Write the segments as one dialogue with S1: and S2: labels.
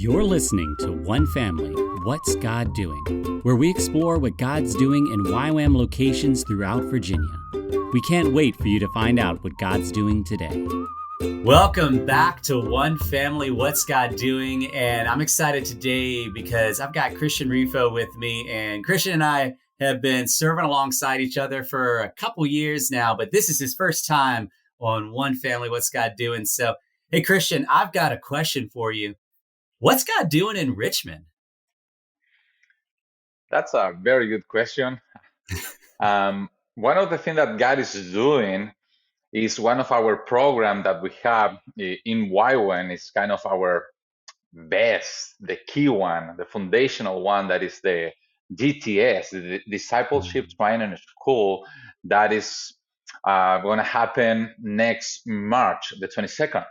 S1: You're listening to One Family, What's God Doing? Where we explore what God's doing in YWAM locations throughout Virginia. We can't wait for you to find out what God's doing today. Welcome back to One Family, What's God Doing? And I'm excited today because I've got Christian Riffo with me, and Christian and I have been serving alongside each other for a couple years now, but this is his first time on One Family, What's God Doing? So, hey, Christian, I've got a question for you. What's God doing in Richmond?
S2: That's a very good question. One of the things that God is doing is one of our program that we have in YWAM is kind of our best, the key one, the foundational one, that is the DTS, the Discipleship Training School, that is going to happen next March, the 22nd.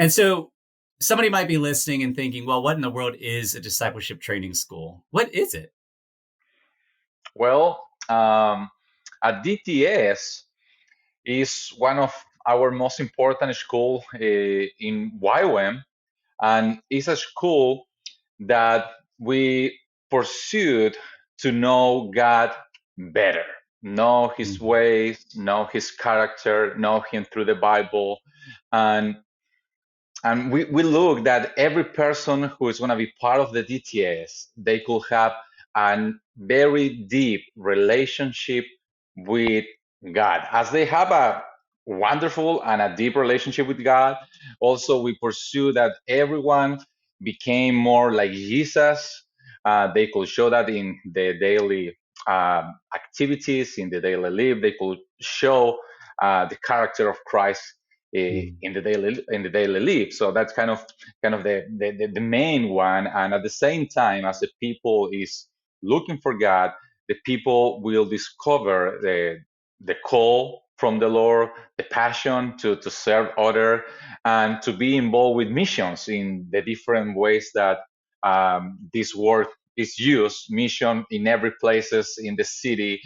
S1: And so somebody might be listening and thinking, well, what in the world is a discipleship training school? What is it?
S2: Well, a DTS is one of our most important school in YWAM, and it's a school that we pursued to know God better, know His ways, know His character, know Him through the Bible, and we look that every person who is going to be part of the DTS, they could have a very deep relationship with God. As they have a wonderful and a deep relationship with God, also we pursue that everyone became more like Jesus. They could show that in the daily activities, in the daily life. They could show the character of Christ in the daily life. So that's kind of the main one. And at the same time, as the people is looking for God, the people will discover the call from the Lord, the passion to serve other, and to be involved with missions in the different ways that this word is used. Mission in every places in the city,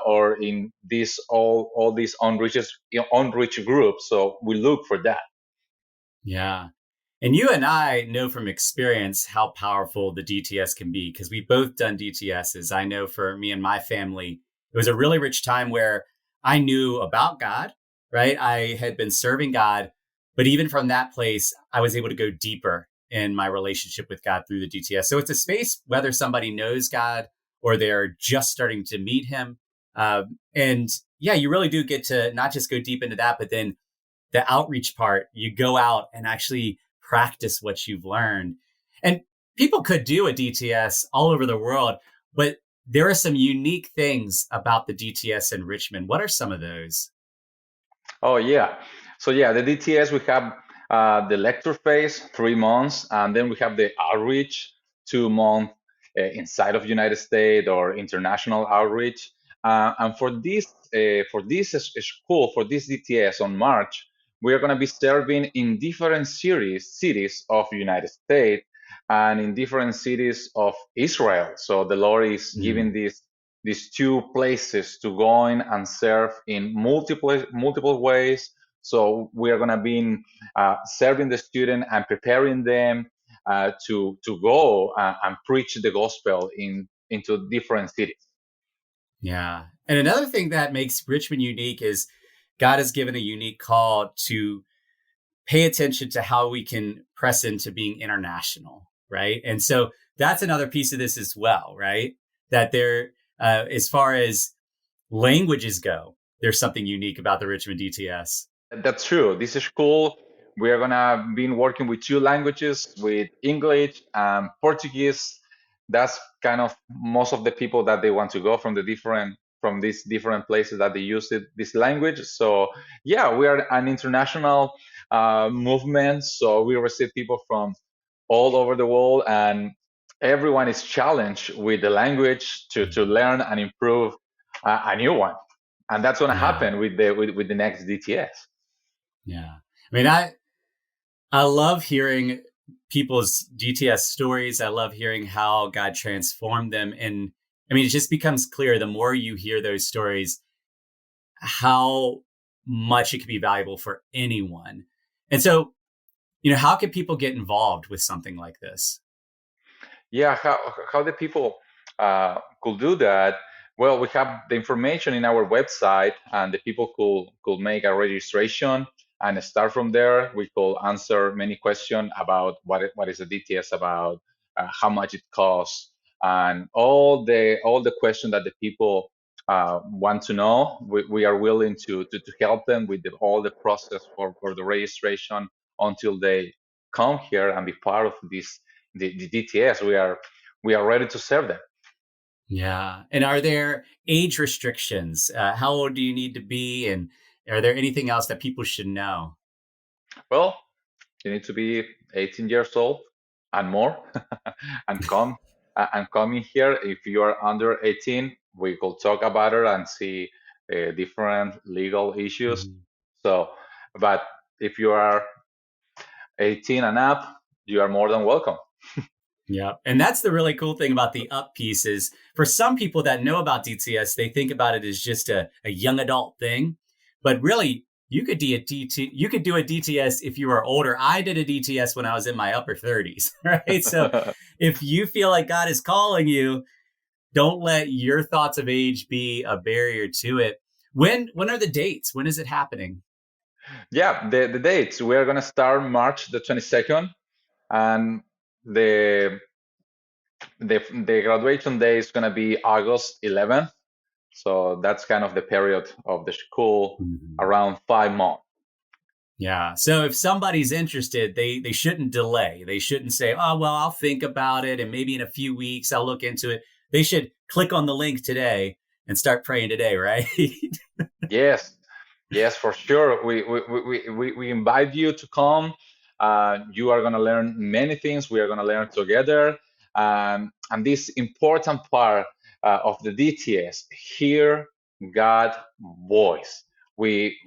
S2: or in this all these unreached groups. So we look for that.
S1: Yeah. And you and I know from experience how powerful the DTS can be, because we've both done DTSs. I know for me and my family, it was a really rich time where I knew about God, right? I had been serving God, but even from that place, I was able to go deeper in my relationship with God through the DTS. So it's a space, whether somebody knows God or they're just starting to meet Him. And yeah, you really do get to not just go deep into that, but then the outreach part, you go out and actually practice what you've learned. And people could do a DTS all over the world, but there are some unique things about the DTS in Richmond. What are some of those?
S2: Oh, yeah. So, yeah, the DTS, we have the lecture phase, 3 months, and then we have the outreach, 2 months inside of United States or international outreach. And for this school, for this DTS on March, we are going to be serving in different cities of United States and in different cities of Israel. So the Lord is giving these two places to go in and serve in multiple ways. So we are going to be serving the student and preparing them to go and preach the gospel into different cities.
S1: Yeah. And another thing that makes Richmond unique is God has given a unique call to pay attention to how we can press into being international, right? And so that's another piece of this as well, right? That there, as far as languages go, there's something unique about the Richmond DTS.
S2: That's true. This is cool. We are gonna be working with 2 languages, with English and Portuguese. That's kind of most of the people that they want to go from these different places that they use this language. So yeah, we are an international movement. So we receive people from all over the world, and everyone is challenged with the language to learn and improve a new one. And that's going to happen with the next DTS.
S1: Yeah. I mean, I love hearing people's DTS stories. I love hearing how God transformed them. And I mean, it just becomes clear the more you hear those stories, how much it can be valuable for anyone. And so How can people get involved with something like this?
S2: Yeah, how the people could do that? Well, we have the information in our website, and the people could make a registration and start from there. We could answer many questions about what is the DTS about, how much it costs, and all the questions that the people want to know. We are willing to help them with all the process for the registration until they come here and be part of the DTS. We are ready to serve them.
S1: Yeah. And are there age restrictions? How old do you need to be? And are there anything else that people should know?
S2: Well, you need to be 18 years old and more, and come in here. If you are under 18, we could talk about it and see different legal issues.
S1: Mhm.
S2: So, but if you are 18 and up, you are more than welcome.
S1: Yeah. And that's the really cool thing about the up piece is for some people that know about DTS, they think about it as just a young adult thing. But really, you could do a DTS if you were older. I did a DTS when I was in my upper 30s, right? So if you feel like God is calling you, don't let your thoughts of age be a barrier to it. When are the dates? When is it happening?
S2: Yeah, the dates. We are going to start March the 22nd, and the the graduation day is going to be August 11th. So that's kind of the period of the school,
S1: Mhm.
S2: around 5 months.
S1: Yeah. So if somebody's interested, they shouldn't delay. They shouldn't say, "Oh, well, I'll think about it and maybe in a few weeks I'll look into it." They should click on the link today and start praying today, right?
S2: Yes, yes, for sure. We invite you to come. You are going to learn many things. We are going to learn together. And this important part of the DTS, hear God voice. We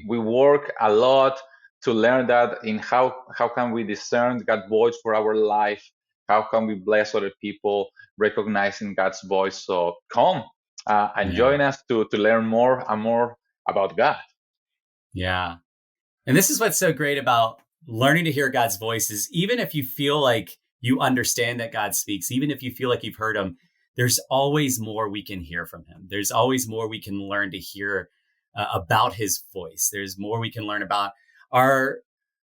S2: work a lot to learn that in how can we discern God's voice for our life? How can we bless other people recognizing God's voice? So come and
S1: Yeah.
S2: join us to learn more and more about God.
S1: Yeah. And this is what's so great about learning to hear God's voice is even if you feel like you understand that God speaks, even if you feel like you've heard him, there's always more we can hear from him. There's always more we can learn to hear about his voice. There's more we can learn about our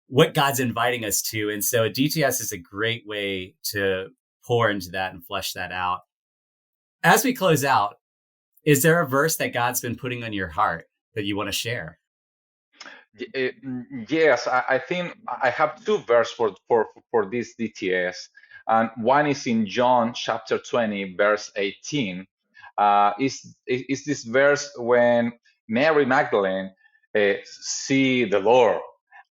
S1: what God's inviting us to. And so DTS is a great way to pour into that and flesh that out. As we close out, is there a verse that God's been putting on your heart that you want to share?
S2: Yes, I think I have two verses for this DTS, and one is in John chapter 20, verse 18. Is this verse when Mary Magdalene see the Lord,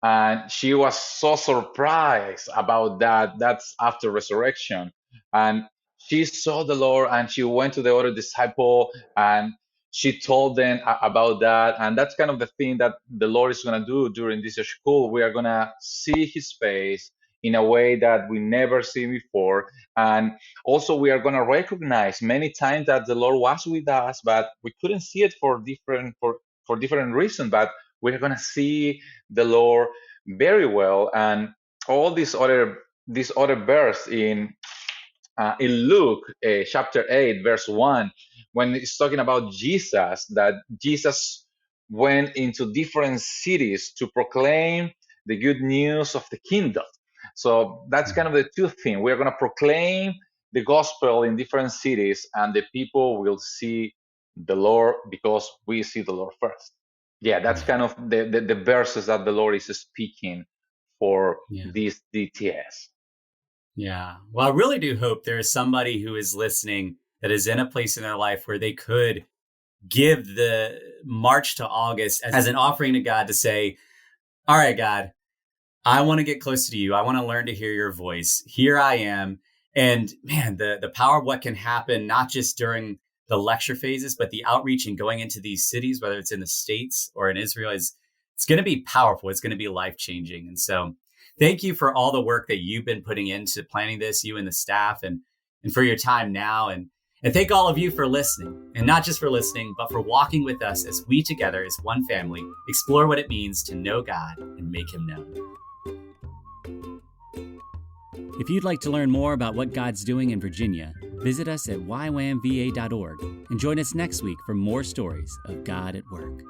S2: and she was so surprised about that. That's after resurrection, and she saw the Lord, and she went to the other disciple, and she told them about that. And that's kind of the thing that the Lord is going to do during this school. We are going to see his face in a way that we never seen before. And also we are going to recognize many times that the Lord was with us, but we couldn't see it for different reasons. But we're going to see the Lord very well. And all these other verse in Luke chapter 8, verse 1, when it's talking about Jesus, that Jesus went into different cities to proclaim the good news of the kingdom. So that's kind of the two things. We're going to proclaim the gospel in different cities, and the people will see the Lord because we see the Lord first. Yeah, that's
S1: Yeah.
S2: kind of the verses that the Lord is speaking for
S1: Yeah.
S2: this DTS.
S1: Yeah. Well, I really do hope there is somebody who is listening that is in a place in their life where they could give the March to August as an offering to God to say, all right, God, I want to get close to you. I want to learn to hear your voice. Here I am. And man, the power of what can happen, not just during the lecture phases, but the outreach and going into these cities, whether it's in the States or in Israel, is it's going to be powerful. It's going to be life changing. And so thank you for all the work that you've been putting into planning this, you and the staff, and for your time now. And thank all of you for listening, and not just for listening, but for walking with us as we together as one family explore what it means to know God and make him known. If you'd like to learn more about what God's doing in Virginia, visit us at ywamva.org and join us next week for more stories of God at work.